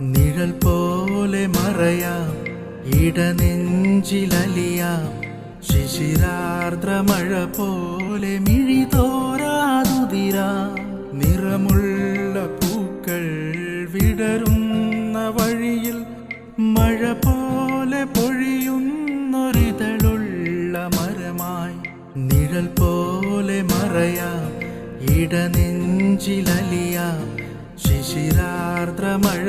നിഴൽ പോലെ മറയാം, ഇടനെഞ്ചിലലിയാം. ശിശിരാർദ്ര മഴ പോലെ മിഴി തോരാതുതിരാം. നിറമുള്ള പൂക്കൾ വിടരുന്ന വഴിയിൽ മഴ പോലെ പൊഴിയുന്നൊരിതളുള്ള മരമായി. നിഴൽ പോലെ മറയാം, ഇടനെഞ്ചിലലിയാം. ശിശിരാർദ്ര മഴ